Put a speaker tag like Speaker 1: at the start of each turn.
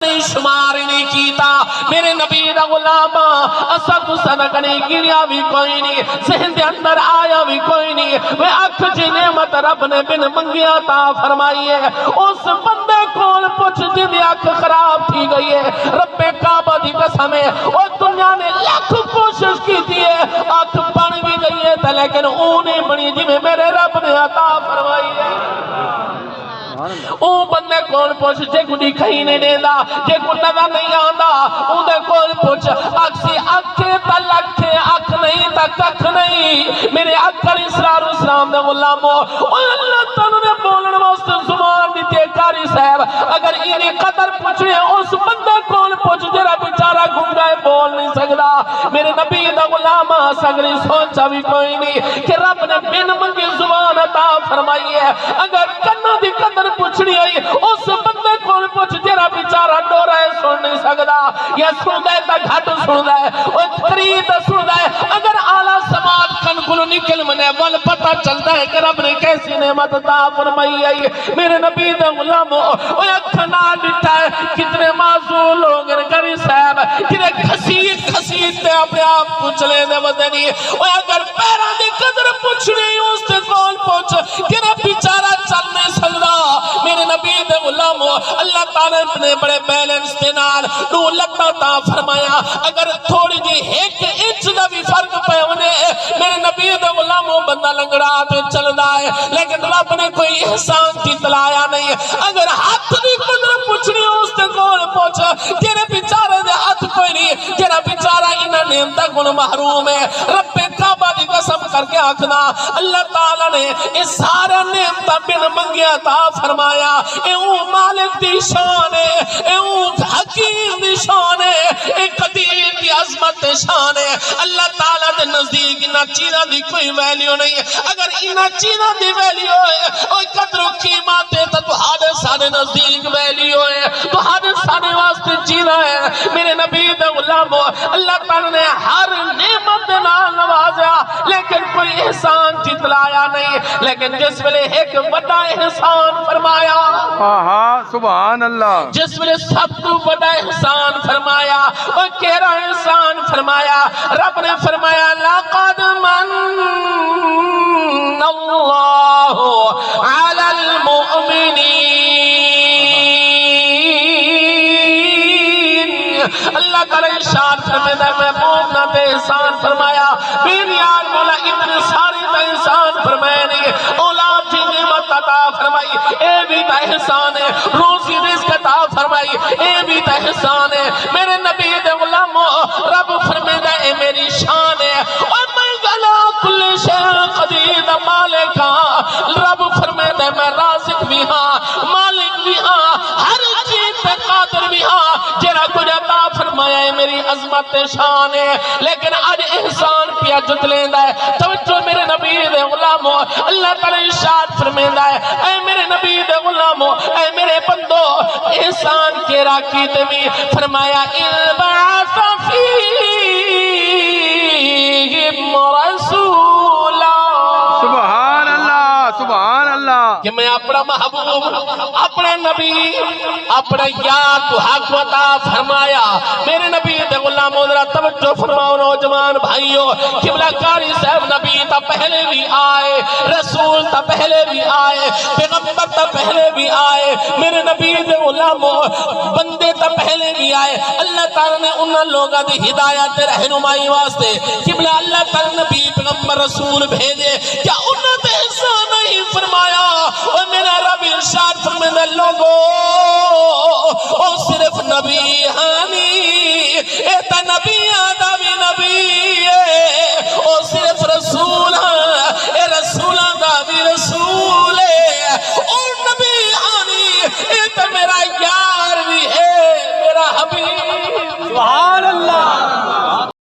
Speaker 1: شمار نہیں کیتا میرے نبی دا غلام اسد صدق نہیں گنیا بھی کوئی نہیں ذہن دے اندر آیا بھی کوئی نہیں وہ اکھ جی نعمت رب نے بن منگیا عطا فرمائی ہے اس بندے کول پوچھ جی دی اکھ خراب تھی گئی ہے رب کعبہ دی قسم ہے اور دنیا نے لاکھ کوشش کی تھی ہے اکھ بن بھی گئی ہے لیکن اونے بنی جی میں میرے رب نے عطا فرمائی ہے اون بندے کول پوچھ جے کو دکھائی نہیں دینا جے کو نظر نہیں آندا اون دے کول پوچھ اکسی اکھے تا لکھے اکھ نہیں تا ککھ نہیں میرے اکھر اسرار اسلام دے غلامو اللہ تعالیٰ نے بولن واسطے زبان دیتی ہے کاری صاحب اگر اینی قدر پوچھنے اس بندے کول پوچھ جرا بیچارہ گھنگائے بول نہیں سکدا میرے نبی دا غلام سگری سوچا بھی کوئی نہیں کہ رب نے بن منگی زبان عطا فرمائی ہے اگر کنہ دی قدر پوچھنی آئی اس بندے کول پوچھ جرا بیچارہ ڈورا ہے سن نہیں سکدا یا سن دے تا گھٹ سن دے اور خرید سن دے اگر اعلیٰ سماعت کن کلو نکل منے ول پتہ چلتا ہے کہ رب نے کیسی نعمت عطا فرمائی آئی میرے نبی دے غلاموں اوہ اکھنا ڈٹا ہے کتنے معذور لوگ گری صاحب کتنے کھسیت تے اپنے آپ کو چلے دے بدنی اوہ اگر پیرا دی قدر پوچھنی اس تے کول پوچھ کتنے بیچارہ چل نہیں سکدا میرے نبی دے غلاموں اللہ تعالیٰ نے بڑے بیلنس دے نال نو لگتا تا فرمایا اگر تھوڑی جی ایک انچ دا بھی فرق پہ انہیں میرے نبی دے غلاموں بندہ لنگڑا تو چل دا ہے لیکن رب نے کوئی احسان کی تلایا نہیں اگر ہاتھ دی قدر پوچھنی اس تے کول پوچھا تیرے بیچارے دے ہاتھ کوئی نہیں تیرا بیچارہ انہاں نعمتہ کن محروم ہے رب کعبہ دی قسم کر کے آکھنا اللہ تعالیٰ نے اس سارا نعمتہ بن منگیا عطا فرمایا اے اون مالک دی شان ہے اے اون حکیم دی شان ہے اے قدیر دی عظمت شان ہے اللہ تعالیٰ دے نزدیک انہاں چیزاں دی کوئی ویلیو نہیں ہے اگر انہاں چیزاں دی ویلیو ہے اوہ قدر و قیمت ہے تو ہادے سارے نزدیک ویلیو ہے تو ہادے سارے واسطے چیزاں ہے میرے نبی دے غلاموں اللہ تعالیٰ نے ہر نعمت دے نال نوازیا لیکن کوئی احسان جتلایا نہیں لیکن جس ویلے ایک بڑا احسان فرمایا
Speaker 2: سبحان اللہ
Speaker 1: جس ویلے سب تو بڑا احسان فرمایا اور کیرا احسان فرمایا رب نے فرمایا لَقَدْ مَنَّ اللَّهُ عَلَى الْمُؤْمِنِينَ اللہ تعالیٰ ارشاد فرمایا میں مومنہ تے احسان فرمایا میری آل مولا اتنے ساری تے احسان فرمایا نہیں اولاد جی نعمت عطا فرمائی اے بھی تا احسان ہے روزی رزق عطا فرمائی اے بھی تا احسان ہے میرے نبی دے غلاموں رب فرمائے اے میری شان ہے اور میں گلا کل شیء قدیر مالکا رب فرمائے میں رازق بھی ہاں مالک بھی ہاں ہر چیز تے قادر بھی ہاں جرا کچھ عطا فرمایا ہے میری عظمت شان ہے لیکن آج احسان پیا جت لیندہ ہے توجہ میرے نبی دے غلاموں اللہ تعالیٰ ارشاد فرمیندہ ہے اے میرے نبی دے غلاموں اے میرے بندو احسان کے راکی تمی فرمایا البعث فیہم رسولا
Speaker 2: سبحان اللہ سبحان اللہ
Speaker 1: کہ میں اپنا محبوب اپنے نبی اپنا یاد تو حق وطا فرمایا میرے نبی دے غلاموں ذرا توجہ فرماؤ نوجوان بھائیوں قبلہ کاری صاحب نبی تا پہلے بھی آئے رسول تا پہلے بھی آئے پیغمبر تا پہلے بھی آئے میرے نبی دے غلاموں بندے تا پہلے بھی آئے اللہ تعالیٰ نے انہاں لوگاں دی ہدایت رہنمائی واسطے قبلہ اللہ تعالیٰ نبی پیغمبر رسول بھیجے کیا انہاں تے احسان نہیں فرمایا اور میرا رب ارشاد فرمائے لوگو او صرف نبی ہانی اے تا نبی